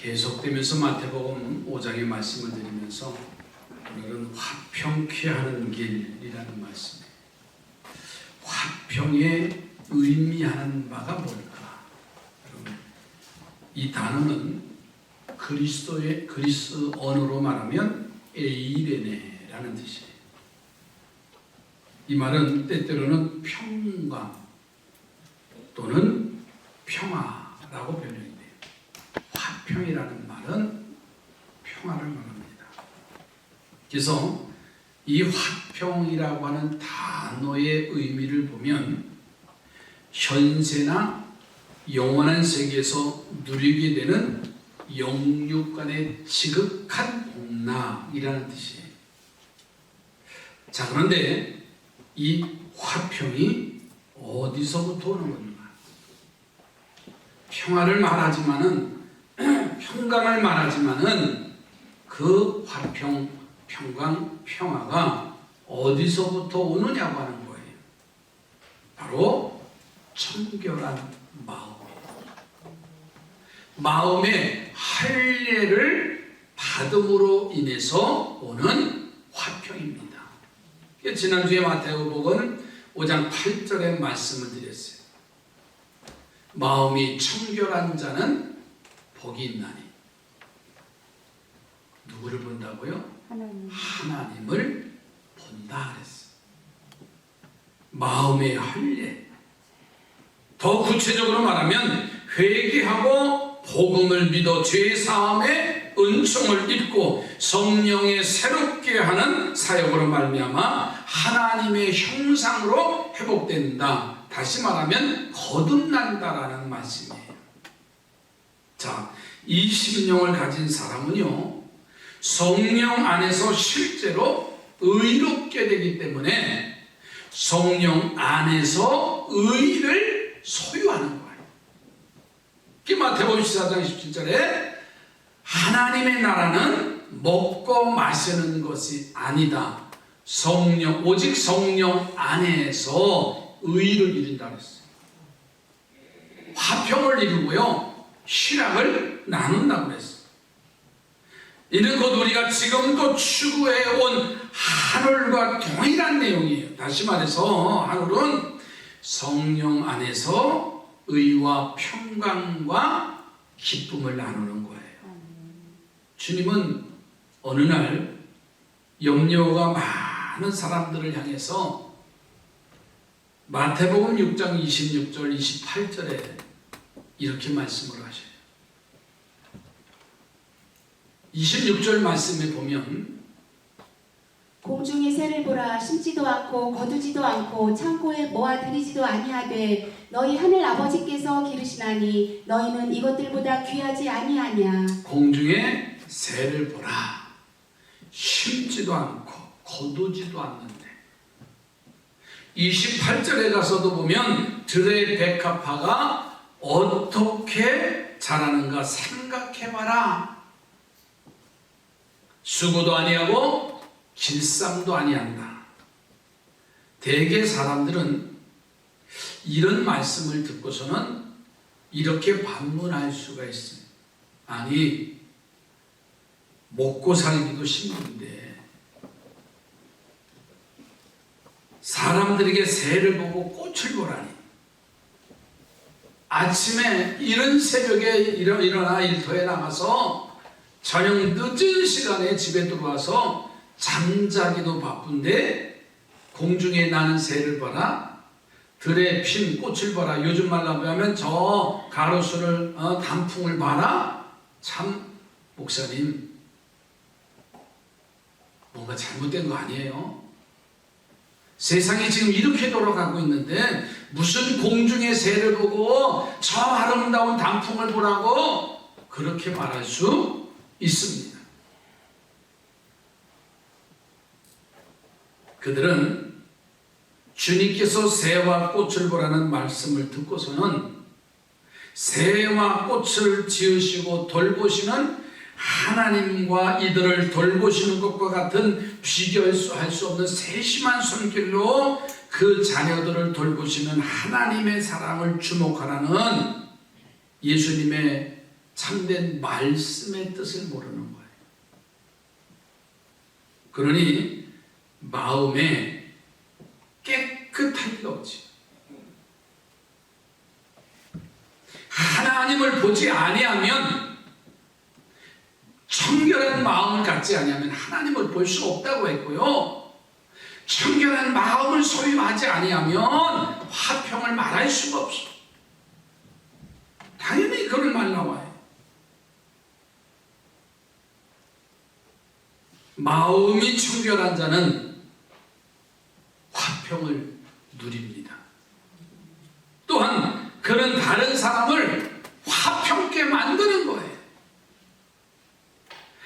계속되면서 마태복음 5장의 말씀을 드리면서 오늘은 화평케 하는 길이라는 말씀이에요. 화평의 의미하는 바가 뭘까? 여러분, 이 단어는 그리스 언어로 말하면 에이레네라는 뜻이에요. 이 말은 때때로는 평강 또는 평화라고 변형이 돼요. 화평이라는 말은 평화를 말합니다. 그래서 이 화평이라고 하는 단어의 의미를 보면 현세나 영원한 세계에서 누리게 되는 영육 간의 지극한 복락이라는 뜻이에요. 자, 그런데 이 화평이 어디서부터 오는 겁니까? 평화를 말하지만은 평강을 말하지만은 그 화평, 평강, 평화가 어디서부터 오느냐고 하는 거예요. 바로 청결한 마음의 할례를 받음으로 인해서 오는 화평입니다. 지난주에 마태복음 5장 8절의 말씀을 드렸어요. 마음이 청결한 자는 복이 있나니. 누구를 본다고요? 하나님을 본다 그랬어요. 마음의 할례. 더 구체적으로 말하면 회개하고 복음을 믿어 죄사함의 은총을 입고 성령의 새롭게 하는 사역으로 말미암아 하나님의 형상으로 회복된다. 다시 말하면 거듭난다라는 말씀이에요. 자, 이 심령을 가진 사람은요, 성령 안에서 실제로 의롭게 되기 때문에 성령 안에서 의를 소유하는 거예요. 마태복음 14장 17절에 하나님의 나라는 먹고 마시는 것이 아니다. 오직 성령 안에서 의를 이룬다 그랬어요. 화평을 이루고요, 희락을 나눈다고 그랬어요. 이는 곧 우리가 지금도 추구해온 하늘과 동일한 내용이에요. 다시 말해서 하늘은 성령 안에서 의와 평강과 기쁨을 나누는 거예요. 주님은 어느 날 염려가 많은 사람들을 향해서 마태복음 6장 26절 28절에 이렇게 말씀을 하셔요. 26절 말씀에 보면 공중의 새를 보라. 심지도 않고 거두지도 않고 창고에 모아 들이지도 아니하되 너희 하늘 아버지께서 기르시나니 너희는 이것들보다 귀하지 아니하냐. 공중의 새를 보라. 심지도 않고 거두지도 않는데. 28절에 가서도 보면 들의 백합화가 어떻게 자라는가 생각해봐라. 수고도 아니하고 길쌈도 아니한다. 대개 사람들은 이런 말씀을 듣고서는 이렇게 반문할 수가 있어요. 아니, 먹고 살기도 힘든데 사람들에게 새를 보고 꽃을 보라니. 아침에 이른 새벽에 일어나 일터에 나가서 저녁 늦은 시간에 집에 들어와서 잠자기도 바쁜데 공중에 나는 새를 봐라, 들에 핀 꽃을 봐라. 요즘 말로 하면 저 가로수를 단풍을 봐라. 참 목사님, 뭔가 잘못된 거 아니에요? 세상이 지금 이렇게 돌아가고 있는데 무슨 공중의 새를 보고 저 아름다운 단풍을 보라고 그렇게 말할 수 있습니다. 그들은 주님께서 새와 꽃을 보라는 말씀을 듣고서는 새와 꽃을 지으시고 돌보시는 하나님과 이들을 돌보시는 것과 같은 비교할 수 없는 세심한 손길로 그 자녀들을 돌보시는 하나님의 사랑을 주목하라는 예수님의 참된 말씀의 뜻을 모르는 거예요. 그러니 마음에 깨끗할 리가 없지. 하나님을 보지 아니하면, 청결한 마음을 갖지 아니하면 하나님을 볼 수 없다고 했고요. 청결한 마음을 소유하지 아니하면 화평을 말할 수가 없어. 당연히 그런 말 나와요. 마음이 청결한 자는 화평을 누립니다. 또한 그런 다른 사람을 화평케 만드는 거예요.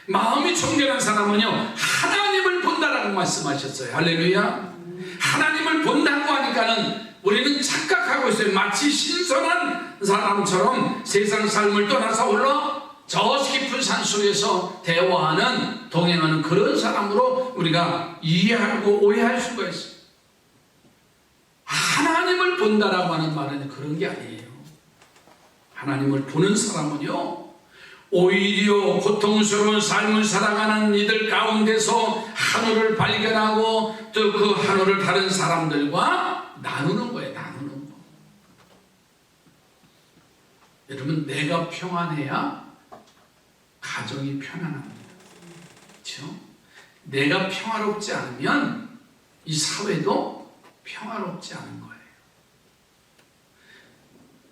마음이 청결한 사람은요, 하나님을 본다라고 말씀하셨어요. 할렐루야. 하나님을 본다고 하니까는 우리는 착각하고 있어요. 마치 신선한 사람처럼 세상 삶을 떠나서 올라 저 깊은 산속에서 대화하는, 동행하는 그런 사람으로 우리가 이해하고 오해할 수가 있어요. 하나님을 본다라고 하는 말은 그런 게 아니에요. 하나님을 보는 사람은요, 오히려 고통스러운 삶을 살아가는 이들 가운데서 하늘을 발견하고 또 그 하늘을 다른 사람들과 나누는 거예요. 나누는 거. 여러분, 내가 평안해야 가정이 편안합니다. 그렇죠? 내가 평화롭지 않으면 이 사회도 평화롭지 않은 거예요.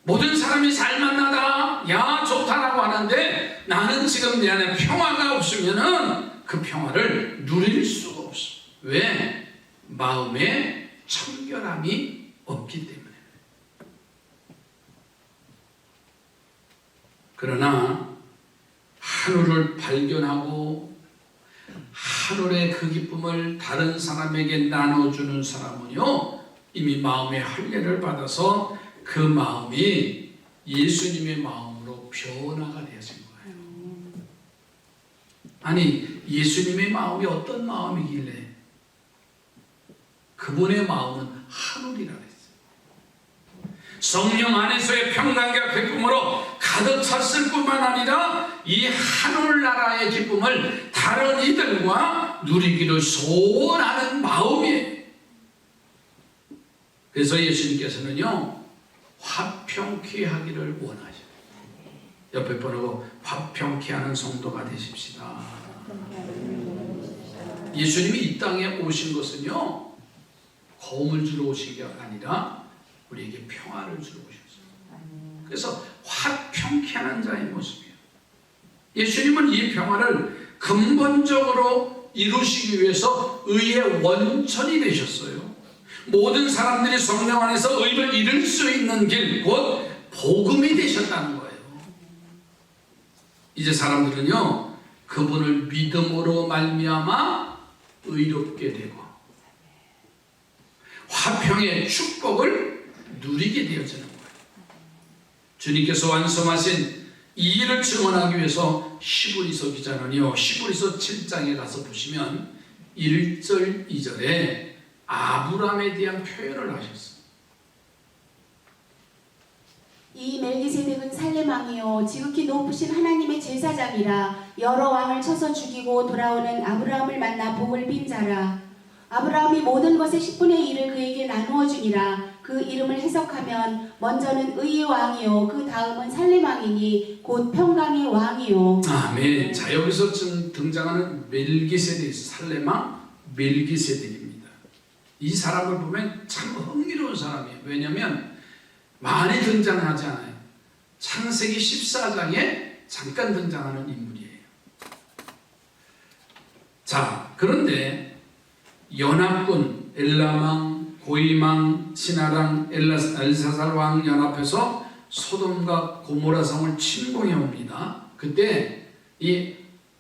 모든 사람이 잘 만나다, 야 좋다라고 하는데 나는 지금 내 안에 평화가 없으면은 그 평화를 누릴 수가 없어. 왜? 마음에 청결함이 없기 때문에. 그러나 하늘을 발견하고 하늘의 그 기쁨을 다른 사람에게 나눠주는 사람은요, 이미 마음의 할례를 받아서 그 마음이 예수님의 마음으로 변화가 되어진 거예요. 아니, 예수님의 마음이 어떤 마음이길래? 그분의 마음은 하늘이라 했어요. 성령 안에서의 평강과 기쁨으로 가득 찼을 뿐만 아니라 이 하늘나라의 기쁨을 다른 이들과 누리기를 소원하는 마음이에요. 그래서 예수님께서는요, 화평케 하기를 원하셔요. 옆에 번하고 화평케 하는 성도가 되십시다. 예수님이 이 땅에 오신 것은요, 고음을 주러 오신 게 아니라 우리에게 평화를 주러 오셨어요. 그래서 화평케 하는 자의 모습이에요. 예수님은 이 평화를 근본적으로 이루시기 위해서 의의 원천이 되셨어요. 모든 사람들이 성령 안에서 의를 이룰 수 있는 길, 곧 복음이 되셨다는 거예요. 이제 사람들은요, 그분을 믿음으로 말미암아 의롭게 되고 화평의 축복을 누리게 되어지는 거예요. 주님께서 완성하신 이 일을 증언하기 위해서 시브리서 기자는요, 시브리서 7장에 가서 보시면 1절 2절에 아브라함에 대한 표현을 하셨어요. 이 멜기세덱은 살렘 왕이요 지극히 높으신 하나님의 제사장이라. 여러 왕을 쳐서 죽이고 돌아오는 아브라함을 만나 복을 빈 자라. 아브라함이 모든 것의 10분의 1을 그에게 나누어 주니라. 그 이름을 해석하면 먼저는 의의 왕이요 그 다음은 살렘 왕이니 곧 평강의 왕이요. 아멘. 자, 여기서 지금 등장하는 멜기세덱, 살렘 왕 멜기세덱입니다. 이 사람을 보면 참 흥미로운 사람이에요. 왜냐하면 많이 등장하지 않아요. 창세기 14장에 잠깐 등장하는 인물이에요. 자, 그런데 연합군 엘람왕, 고임왕, 신하랑 엘사살왕 연합해서 소돔과 고모라 성을 침공해 옵니다. 그때 이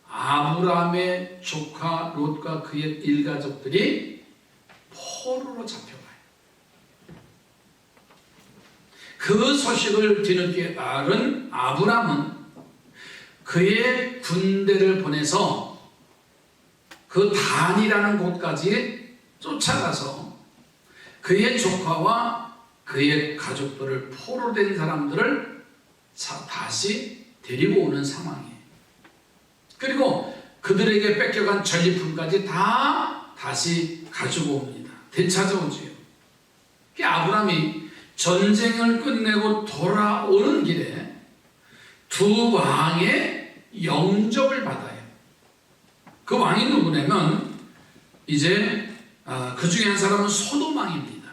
아브라함의 조카 롯과 그의 일가족들이 포로로 잡혀가요. 그 소식을 뒤늦게 알은 아브라함은 그의 군대를 보내서 그 단이라는 곳까지 쫓아가서 그의 조카와 그의 가족들을 포로된 사람들을 다시 데리고 오는 상황이에요. 그리고 그들에게 뺏겨간 전리품까지 다 다시 가지고 옵니다. 되찾아오지요. 아브라함이 전쟁을 끝내고 돌아오는 길에 두 왕의 영접을 받아요. 그 왕이 누구냐면 이제 그 중에 한 사람은 소돔 왕입니다.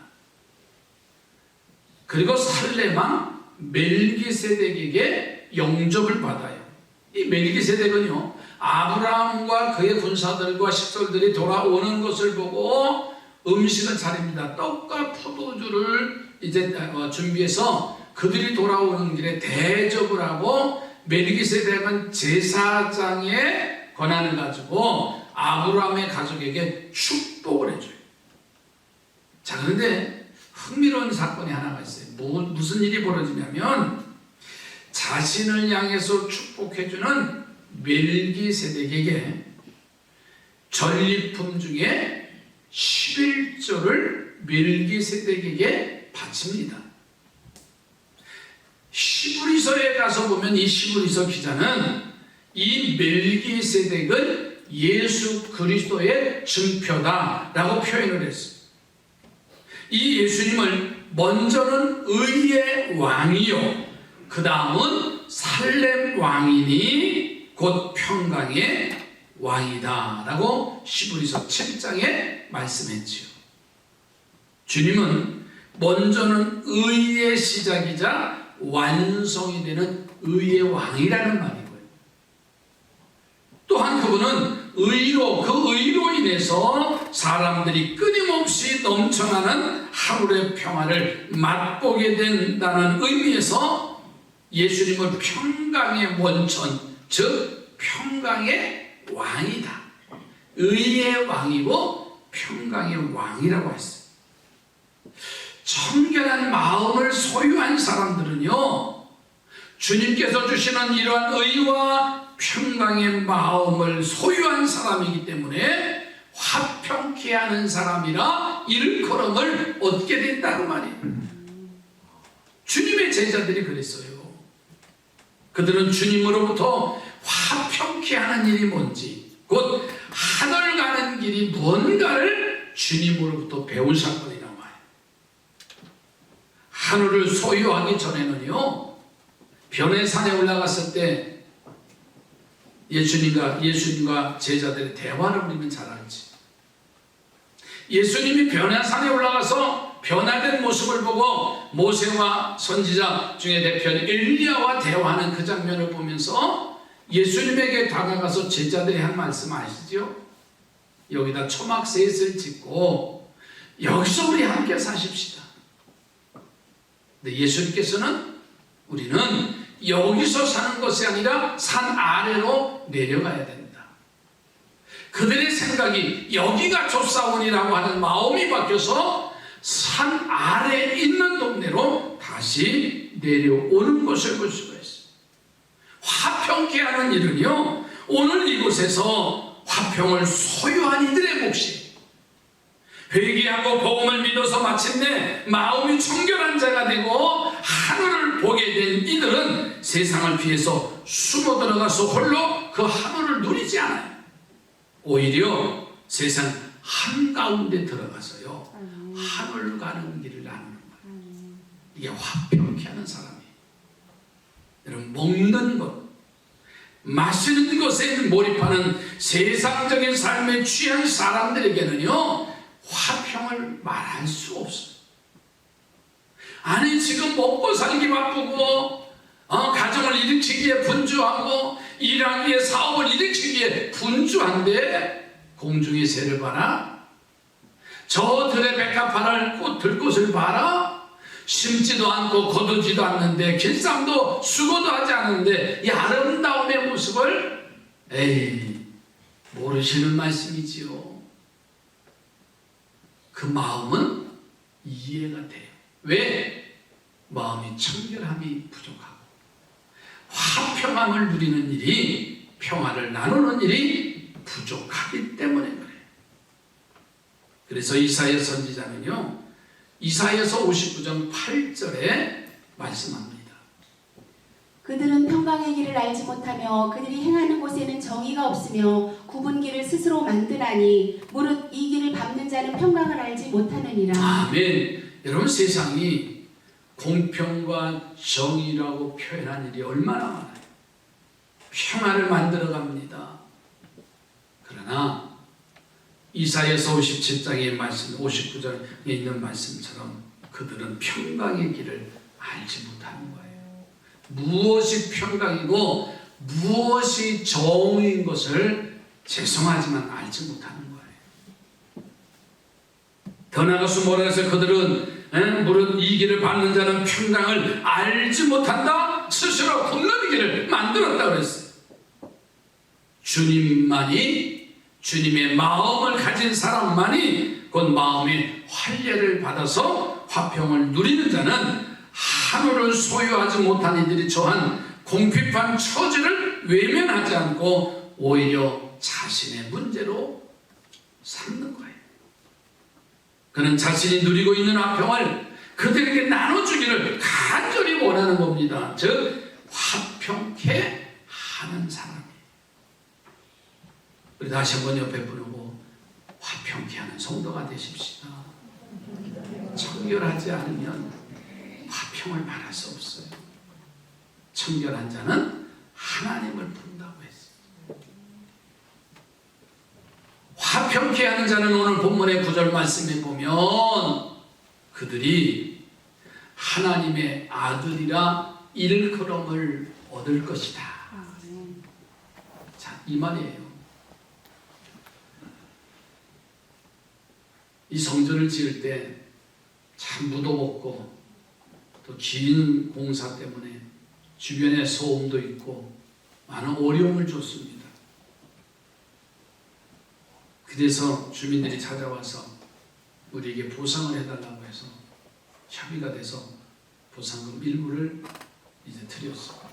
그리고 살렘 왕 멜기세덱에게 영접을 받아요. 이 멜기세덱은요, 아브라함과 그의 군사들과 식솔들이 돌아오는 것을 보고 음식을 차립니다. 떡과 포도주를 이제 준비해서 그들이 돌아오는 길에 대접을 하고, 멜기세덱은 제사장의 권한을 가지고 아브라함의 가족에게 축복을 해줘요. 자, 그런데 흥미로운 사건이 하나가 있어요. 무슨 일이 벌어지냐면, 자신을 향해서 축복해주는 멜기세덱에게 전리품 중에 11조를 멜기세덱에게 바칩니다. 시브리서에 가서 보면 이 시브리서 기자는 이 멜기세덱을 예수 그리스도의 증표다라고 표현을 했어요. 이 예수님을 먼저는 의의 왕이요, 그 다음은 살렘 왕이니 곧 평강의 왕이다 라고 시브리서 7장에 말씀했지요. 주님은 먼저는 의의 시작이자 완성이 되는 의의 왕이라는 말이고요. 또한 그분은 의로, 그 의로 인해서 사람들이 끊임없이 넘쳐나는 하루의 평화를 맛보게 된다는 의미에서 예수님은 평강의 원천, 즉 평강의 왕이다. 의의 왕이고 평강의 왕이라고 했어요. 청결한 마음을 소유한 사람들은요, 주님께서 주시는 이러한 의와 평강의 마음을 소유한 사람이기 때문에 화평케 하는 사람이라 일컬음을 얻게 된다고 말이에요. 주님의 제자들이 그랬어요. 그들은 주님으로부터 화평케 하는 일이 뭔지, 곧 하늘 가는 길이 뭔가를 주님으로부터 배운 사건이 나와요. 하늘을 소유하기 전에는요, 변해산에 올라갔을 때 예수님과 제자들의 대화를 우리는 잘 알지. 예수님이 변해산에 올라가서 변화된 모습을 보고 모세와 선지자 중에 대표인 엘리야와 대화하는 그 장면을 보면서 예수님에게 다가가서 제자들이 한 말씀 아시죠? 여기다 초막셋을 짓고 여기서 우리 함께 사십시다. 근데 예수님께서는 우리는 여기서 사는 것이 아니라 산 아래로 내려가야 된다. 그들의 생각이 여기가 좋사오니라고 하는 마음이 바뀌어서 산 아래에 있는 동네로 다시 내려오는 것을 볼 수가 있어요. 화평케 하는 일은요, 오늘 이곳에서 화평을 소유한 이들의 몫이에요. 회개하고 복음을 믿어서 마침내 마음이 청결한 자가 되고 하늘을 보게 된 이들은 세상을 피해서 숨어 들어가서 홀로 그 하늘을 누리지 않아요. 오히려 세상 한가운데 들어가서요, 하늘 가는 길을 나누는 거예요. 이게 화평케 하는 사람이에요. 여러분, 먹는 것, 마시는 것에 몰입하는 세상적인 삶에 취한 사람들에게는요, 화평을 말할 수 없어요. 아니, 지금 먹고 살기 바쁘고 가정을 일으키기에 분주하고 일하기에 사업을 일으키기에 분주한데 공중의 새를 봐라, 저 들의 백합화를 들 곳을 봐라, 심지도 않고 거두지도 않는데 길쌈도 수고도 하지 않는데 이 아름다움의 모습을 모르시는 말씀이지요. 그 마음은 이해가 돼요. 왜? 마음이 청결함이 부족하고 화평함을 누리는 일이, 평화를 나누는 일이 부족하기 때문에 그래요. 그래서 이사야 선지자는요, 이사야서 59장 8절에 말씀합니다. 그들은 평강의 길을 알지 못하며 그들이 행하는 곳에는 정의가 없으며 굽은 길을 스스로 만드나니 무릇 이 길을 밟는 자는 평강을 알지 못하느니라. 아멘. 여러분, 세상이 공평과 정의라고 표현한 일이 얼마나 많아요. 평화를 만들어 갑니다. 그러나 이사야서 57장의 말씀, 59장에 있는 말씀처럼 그들은 평강의 길을 알지 못하는 거예요. 무엇이 평강이고 무엇이 정의인 것을 죄송하지만 알지 못하는 거예요. 더 나아가서 뭐라 해서 그들은 무릇 이 길을 받는 자는 평강을 알지 못한다. 스스로 굽는 길을 만들었다 그랬어요. 주님만이, 주님의 마음을 가진 사람만이 곧 마음의 환례를 받아서 화평을 누리는 자는 하늘을 소유하지 못한 이들이 처한 궁핍한 처지를 외면하지 않고 오히려 자신의 문제로 삼는 거예요. 그는 자신이 누리고 있는 화평을 그들에게 나눠주기를 간절히 원하는 겁니다. 즉 화평케 하는 사람이에요. 우리 다시 한번 옆에 부르고 화평케 하는 성도가 되십시다. 청결하지 않으면 화평을 말할 수 없어요. 청결한 자는 하나님을 부른다고 했어요. 화평케 하는 자는 오늘 본문의 9절 말씀에 보면 그들이 하나님의 아들이라 일컬음을 얻을 것이다. 자, 이 말이에요. 이 성전을 지을 때 참 무더웠고 또 긴 공사 때문에 주변에 소음도 있고 많은 어려움을 줬습니다. 그래서 주민들이 찾아와서 우리에게 보상을 해달라고 해서 협의가 돼서 보상금 일부를 이제 드렸어요.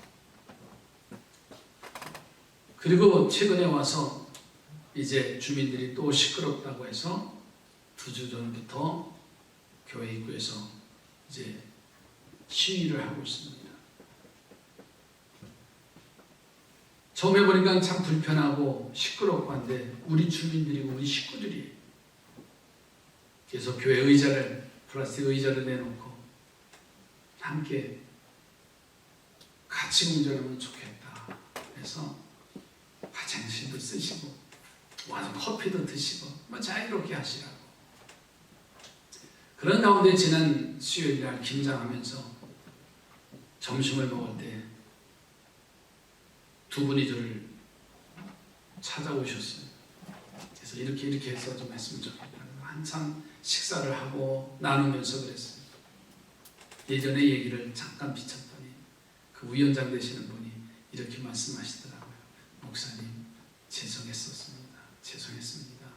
그리고 최근에 와서 이제 주민들이 또 시끄럽다고 해서 2주 전부터 교회 입구에서 이제 시위를 하고 있습니다. 처음에 보니까 참 불편하고 시끄럽고 한데 우리 주민들이고 우리 식구들이 그래서 교회 의자를 플라스틱 의자를 내놓고 함께 같이 공존하면 좋겠다 해서 화장실도 쓰시고 와서 커피도 드시고 뭐 자유롭게 하시라고. 그런 가운데 지난 수요일날 김장하면서 점심을 먹을 때 두 분이 저를 찾아오셨어요. 그래서 이렇게 해서 좀 했으면 좋겠다. 한참 식사를 하고 나누면서 그랬어요. 예전의 얘기를 잠깐 비쳤더니 그 위원장 되시는 분이 이렇게 말씀하시더라고요. 목사님, 죄송했었습니다. 죄송했습니다.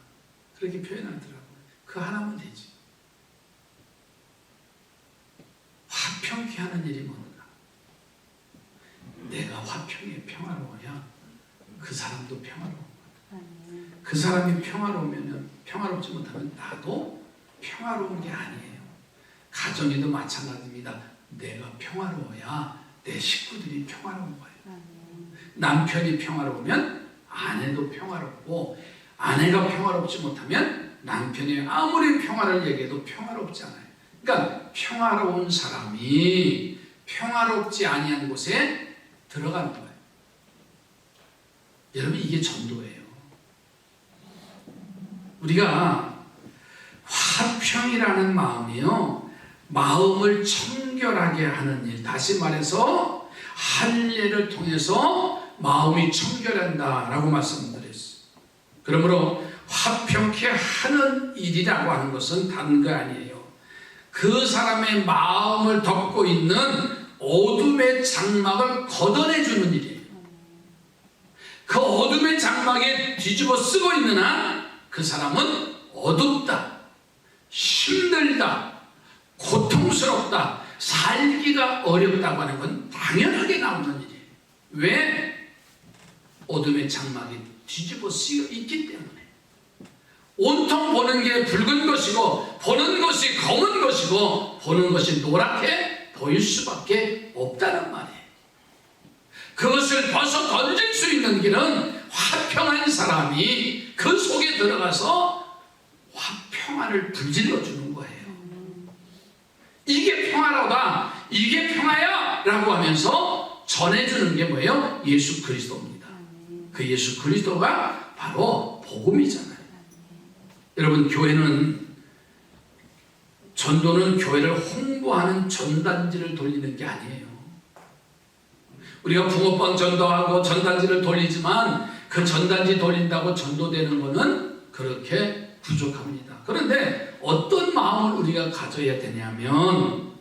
그렇게 표현하더라고요. 그 하나면 되지. 화평케 하는 일이 뭔가? 내가 화평에 평화로워야 그 사람도 평화로워. 그 사람이 평화로우면 평화롭지 못하면 나도 평화로운 게 아니에요. 가정에도 마찬가지입니다. 내가 평화로워야 내 식구들이 평화로운 거예요. 남편이 평화로우면 아내도 평화롭고 아내가 평화롭지 못하면 남편이 아무리 평화를 얘기해도 평화롭지 않아요. 그러니까 평화로운 사람이 평화롭지 아니한 곳에 들어가는 거예요. 여러분, 이게 전도예요. 우리가 화평이라는 마음이요, 마음을 청결하게 하는 일, 다시 말해서 할례를 통해서 마음이 청결한다라고 말씀드렸어요. 그러므로 화평케 하는 일이라고 하는 것은 다른 거 아니에요. 그 사람의 마음을 덮고 있는 어둠의 장막을 걷어내주는 일이에요. 그 어둠의 장막에 뒤집어 쓰고 있는 한 그 사람은 어둡다, 힘들다, 고통스럽다, 살기가 어렵다고 하는 건 당연하게 나오는 일이에요. 왜? 어둠의 장막이 뒤집어 쓰여 있기 때문에. 온통 보는 게 붉은 것이고 보는 것이 검은 것이고 보는 것이 노랗게 보일 수밖에 없다는 말이에요. 그것을 벗어 던질 수 있는 길은 화평한 사람이 그 속에 들어가서 화평한을 불질러 주는 거예요. 이게 평화로다, 이게 평화야 라고 하면서 전해주는 게 뭐예요? 예수 그리스도입니다. 그 예수 그리스도가 바로 복음이잖아요. 여러분, 전도는 교회를 홍보하는 전단지를 돌리는 게 아니에요. 우리가 붕어빵 전도하고 전단지를 돌리지만 그 전단지 돌린다고 전도되는 것은 그렇게 부족합니다. 그런데 어떤 마음을 우리가 가져야 되냐면,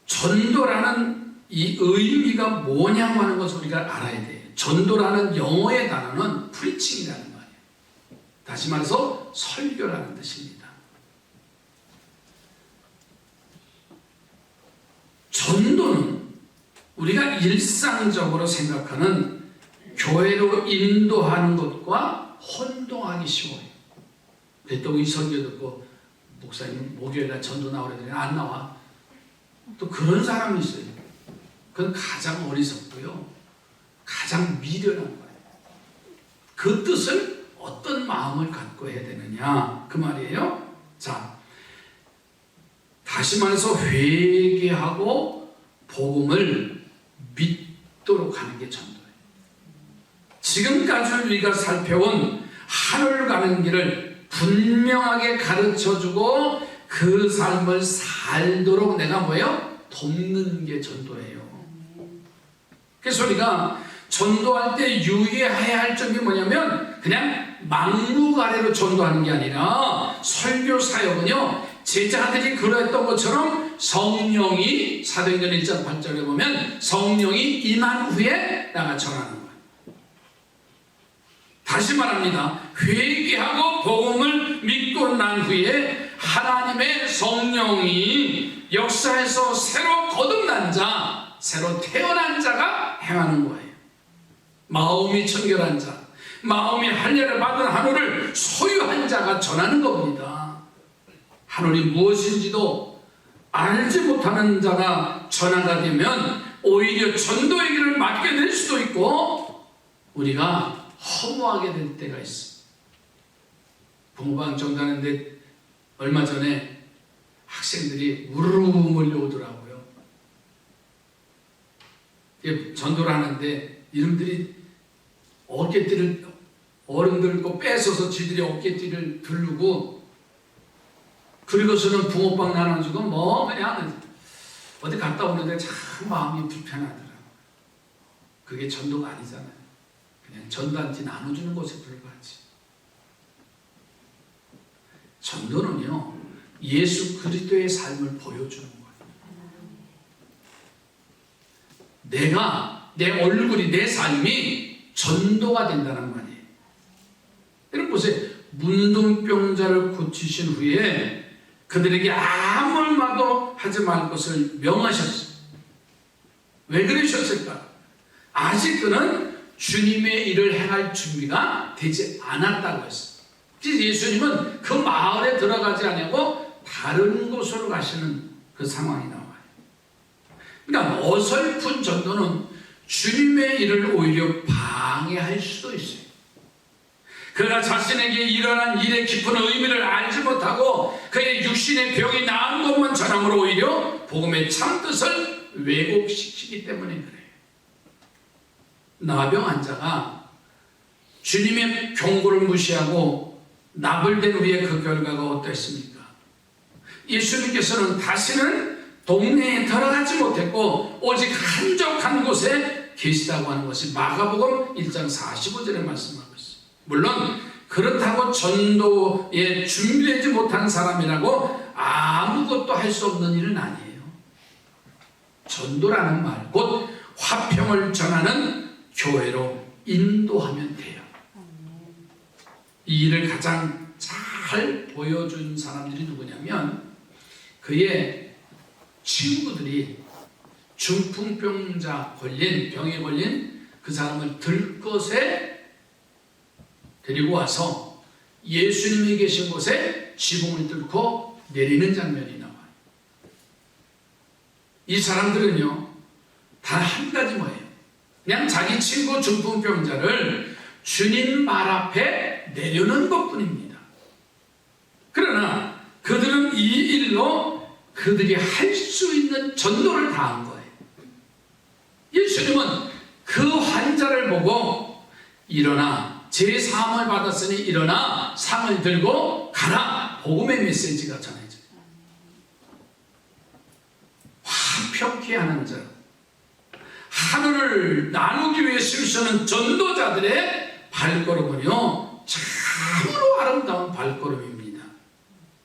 전도라는 이 의미가 뭐냐고 하는 것을 우리가 알아야 돼요. 전도라는 영어의 단어는 프리칭이라는 말이에요. 다시 말해서 설교라는 뜻입니다. 전도는 우리가 일상적으로 생각하는 교회로 인도하는 것과 혼동하기 쉬워요. 또 이 설교 듣고 목사님 목요일날 전도 나오려더니 안 나와. 또 그런 사람이 있어요. 그건 가장 어리석고요, 가장 미련한 거예요. 그 뜻을 어떤 마음을 갖고 해야 되느냐 그 말이에요. 자, 다시 말해서 회개하고 복음을 믿도록 하는 게 전도예요. 지금까지 우리가 살펴온 하늘 가는 길을 분명하게 가르쳐주고 그 삶을 살도록 내가 뭐예요? 돕는 게 전도예요. 그래서 우리가 전도할 때 유의해야 할 점이 뭐냐면, 그냥 막무가내로 전도하는 게 아니라 설교 사역은요, 제자들이 그랬던 것처럼 성령이, 사도행전 1장 8절에 보면 성령이 임한 후에 나가 전하는 거예요. 다시 말합니다. 회개하고 복음을 믿고 난 후에 하나님의 성령이 역사에서 새로 거듭난 자, 새로 태어난 자가 행하는 거예요. 마음이 청결한 자, 마음이 할례를 받은 하늘을 소유한 자가 전하는 겁니다. 하늘이 무엇인지도 알지 못하는 자가 전하가 되면 오히려 전도의 길을 맡게 될 수도 있고, 우리가 허무하게 될 때가 있어. 붕어빵 전도하는데 얼마 전에 학생들이 우르르 몰려오더라고요. 전도를 하는데 이놈들이 어깨띠를, 어른들 거 뺏어서 지들이 어깨띠를 두르고, 그리고서는 붕어빵 나눠주고 뭐 그냥 어디 갔다 오는데 참 마음이 불편하더라고요. 그게 전도가 아니잖아요. 그냥 전단지 나눠주는 것에 불과하지. 전도는요, 예수 그리스도의 삶을 보여주는 거예요. 내 얼굴이, 내 삶이 전도가 된다는 말이에요. 여러분 보세요. 문둥병자를 고치신 후에 그들에게 아무 말도 하지 말 것을 명하셨어요. 왜 그러셨을까? 아직 그는 주님의 일을 행할 준비가 되지 않았다고 했어요. 그래서 예수님은 그 마을에 들어가지 않고 다른 곳으로 가시는 그 상황이 나와요. 그러니까 어설픈 전도는 주님의 일을 오히려 방해할 수도 있어요. 그가 자신에게 일어난 일의 깊은 의미를 알지 못하고 그의 육신의 병이 나은 것만 전함으로 오히려 복음의 참뜻을 왜곡시키기 때문에 그래요. 나병 환자가 주님의 경고를 무시하고 나불된 후에 그 결과가 어땠습니까? 예수님께서는 다시는 동네에 들어가지 못했고 오직 한적한 곳에 계시다고 하는 것이 마가복음 1장 45절에 말씀하고 있어요. 물론 그렇다고 전도에 준비되지 못한 사람이라고 아무것도 할 수 없는 일은 아니에요. 전도라는 말, 곧 화평을 전하는 교회로 인도하면 돼요. 이 일을 가장 잘 보여준 사람들이 누구냐면, 그의 친구들이 중풍병자 병에 걸린 그 사람을 들것에 데리고 와서 예수님이 계신 곳에 지붕을 뚫고 내리는 장면이 나와요. 이 사람들은요, 단 한 가지 뭐예요? 그냥 자기 친구 중풍병자를 주님 말 앞에 내려놓은 것뿐입니다. 그러나 그들은 이 일로 그들이 할 수 있는 전도를 다한 거예요. 예수님은 그 환자를 보고 일어나 제 사함을 받았으니 일어나 상을 들고 가라, 복음의 메시지가 전해져요. 화평케 하는 자, 하늘을 나누기 위해 힘쓰는 전도자들의 발걸음은요 참으로 아름다운 발걸음입니다.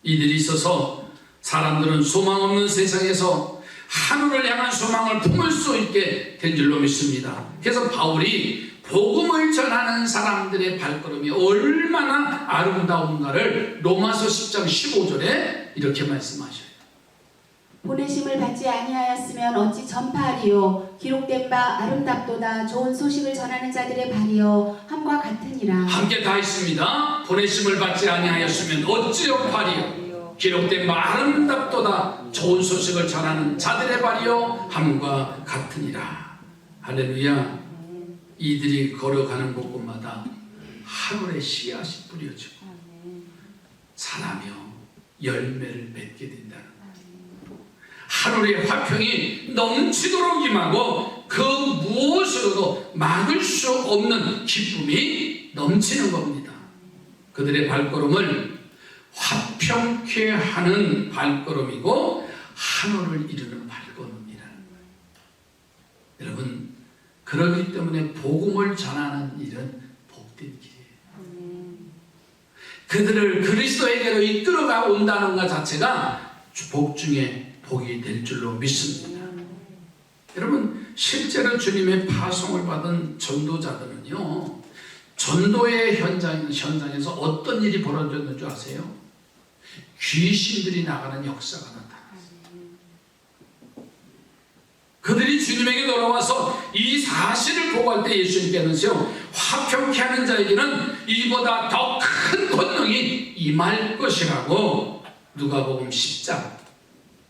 이들이 있어서 사람들은 소망 없는 세상에서 하늘을 향한 소망을 품을 수 있게 된 줄로 믿습니다. 그래서 바울이 복음을 전하는 사람들의 발걸음이 얼마나 아름다운가를 로마서 10장 15절에 이렇게 말씀하셔요. 보내심을 받지 아니하였으면 어찌 전파하리요. 기록된 바 아름답도다. 좋은 소식을 전하는 자들의 발이요 함과 같으니라. 함께 다 있습니다. 보내심을 받지 아니하였으면 어찌 전파하리요. 기록된 바 아름답도다. 좋은 소식을 전하는 자들의 발이요 함과 같으니라. 할렐루야. 이들이 걸어가는 곳곳마다 하늘의 씨앗이 뿌려지고 자라며 열매를 맺게 된다는 거예요. 하늘의 화평이 넘치도록 임하고 그 무엇으로도 막을 수 없는 기쁨이 넘치는 겁니다. 그들의 발걸음을 화평케 하는 발걸음이고 하늘을 이루는 발걸음이라는 거예요. 여러분, 그렇기 때문에 복음을 전하는 일은 복된 길이에요. 그들을 그리스도에게로 이끌어가 온다는 것 자체가 복 중에 복이 될 줄로 믿습니다. 여러분, 실제로 주님의 파송을 받은 전도자들은요, 전도의 현장에서 어떤 일이 벌어졌는 줄 아세요? 귀신들이 나가는 역사가 나타났어요. 그들이 주님에게 돌아와서 이 사실을 보고할 때 예수님께서요, 화평케 하는 자에게는 이보다 더 큰 권능이 임할 것이라고 누가복음 10장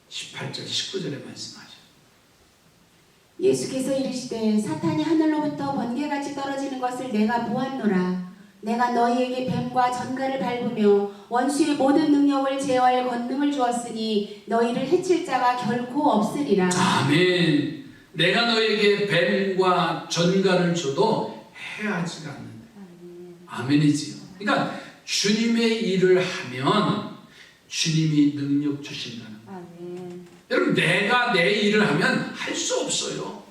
18절 19절에 말씀하죠. 예수께서 이르시되 사탄이 하늘로부터 번개같이 떨어지는 것을 내가 보았노라. 내가 너희에게 뱀과 전갈을 밟으며 원수의 모든 능력을 제어할 권능을 주었으니 너희를 해칠 자가 결코 없으리라. 아멘. 내가 너에게 뱀과 전갈을 줘도 해하지 않는다. 아멘이지요. 그러니까 주님의 일을 하면 주님이 능력 주신다는 거예요. 여러분, 내가 내 일을 하면 할 수 없어요.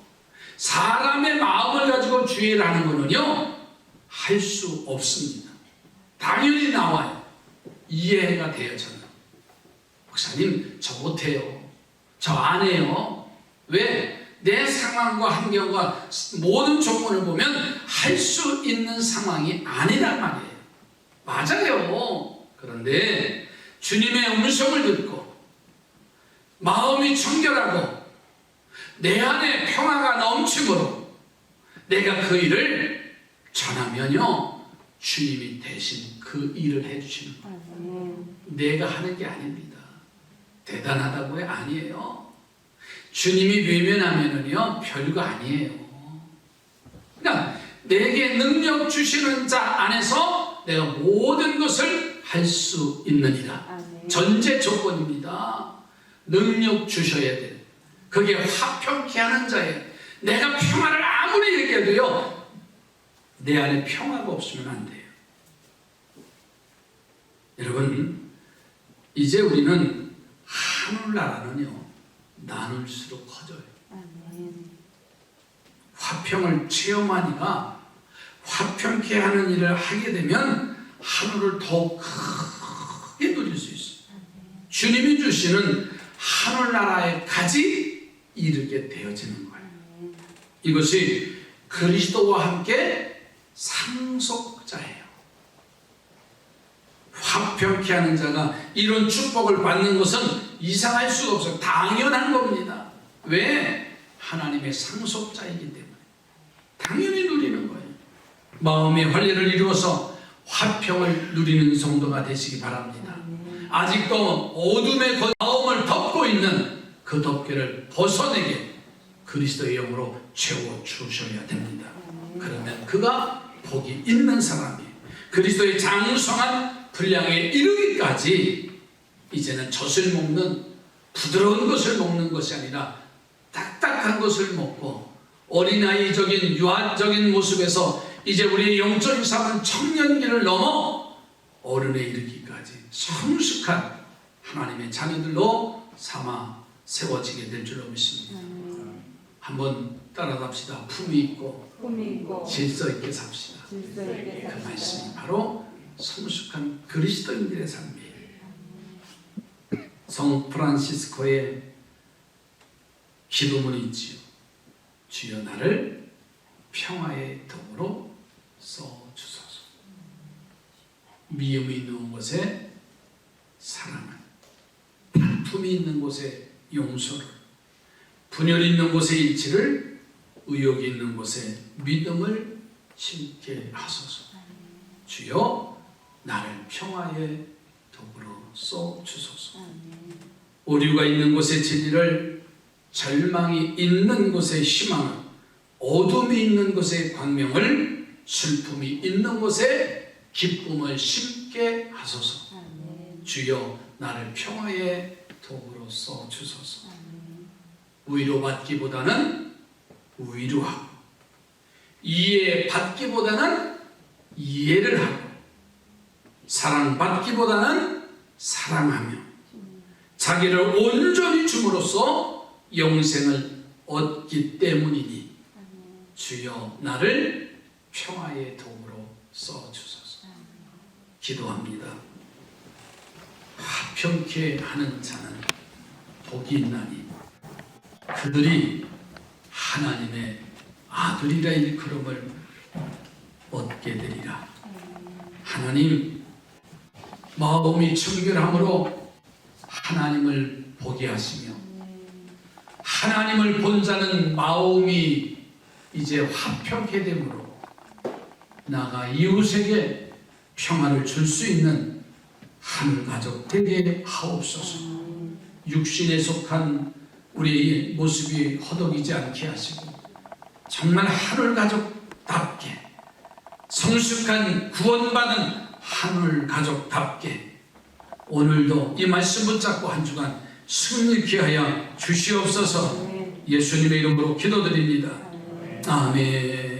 사람의 마음을 가지고 주의를 하는 거는요 할 수 없습니다. 당연히 나와요. 이해가 돼요. 저는 목사님 저 못해요, 저 안 해요. 왜? 내 상황과 환경과 모든 조건을 보면 할 수 있는 상황이 아니란 말이에요. 맞아요. 그런데 주님의 음성을 듣고 마음이 청결하고 내 안에 평화가 넘치므로 내가 그 일을 전하면요 주님이 대신 그 일을 해주시는 거예요. 내가 하는 게 아닙니다. 대단하다고요? 아니에요. 주님이 외면하면은요 별거 아니에요. 그러니까 내게 능력 주시는 자 안에서 내가 모든 것을 할 수 있느니라. 전제 조건입니다. 능력 주셔야 돼요. 그게 화평케 하는 자예요. 내가 평화를 아무리 얘기해도요 내 안에 평화가 없으면 안 돼요. 여러분, 이제 우리는 하늘나라는요 나눌수록 커져요. 화평을 체험하니까 화평케 하는 일을 하게 되면 하늘을 더 크게 누릴 수 있어요. 주님이 주시는 하늘나라에까지 이르게 되어지는 거예요. 이것이 그리스도와 함께 상속자예요. 화평케 하는 자가 이런 축복을 받는 것은 이상할 수가 없어요. 당연한 겁니다. 왜? 하나님의 상속자이기 때문에 당연히 누리는 거예요. 마음의 활례를 이루어서 화평을 누리는 성도가 되시기 바랍니다. 아직도 어둠의 마음을 덮고 있는 그 덮개를 벗어내게 그리스도의 영으로 채워 주셔야 됩니다. 그러면 그가 복이 있는 사람이 그리스도의 장성한 분량에 이르기까지 이제는 젖을 먹는 부드러운 것을 먹는 것이 아니라 딱딱한 것을 먹고 어린아이적인 유아적인 모습에서 이제 우리의 영적인 삶은 청년기를 넘어 어른에 이르기까지 성숙한 하나님의 자녀들로 삼아 세워지게 될 줄로 믿습니다. 한번 따라갑시다. 품위 있고 질서 있게 삽시다. 그 말씀이 바로 성숙한 그리스도인들의 삶이에요. 성 프란시스코의 기도문이 있지요. 주여 나를 평화의 덕으로 써주소서. 미움이 있는 곳에 사랑을, 다툼이 있는 곳에 용서를, 분열이 있는 곳에 일치를, 의욕이 있는 곳에 믿음을 심게 하소서. 주여 나를 평화의 덕으로 써주소서. 오류가 있는 곳에 진리를, 절망이 있는 곳에 희망을, 어둠이 있는 곳에 광명을, 슬픔이 있는 곳에 기쁨을 심게 하소서. 주여 나를 평화의 덕으로 써주소서. 위로받기보다는 위로하고, 이해받기보다는 이해를 하고, 사랑받기보다는 사랑하며, 자기를 온전히 줌으로써 영생을 얻기 때문이니 주여 나를 평화의 덕으로 써주소서. 기도합니다. 화평케 하는 자는 복이 있나니 그들이 하나님의 아들이라 일컬음을 얻게 되리라. 하나님, 마음이 청결함으로 하나님을 보게 하시며, 하나님을 본 자는 마음이 이제 화평케 되므로 나가 이웃에게 평화를 줄 수 있는 한 가족 되게 하옵소서. 육신에 속한 우리의 모습이 허덕이지 않게 하시고 정말 하늘 가족답게, 성숙한 구원받은 하늘 가족답게 오늘도 이 말씀 붙잡고 한 주간 승리케 하여 주시옵소서. 예수님의 이름으로 기도드립니다. 아멘.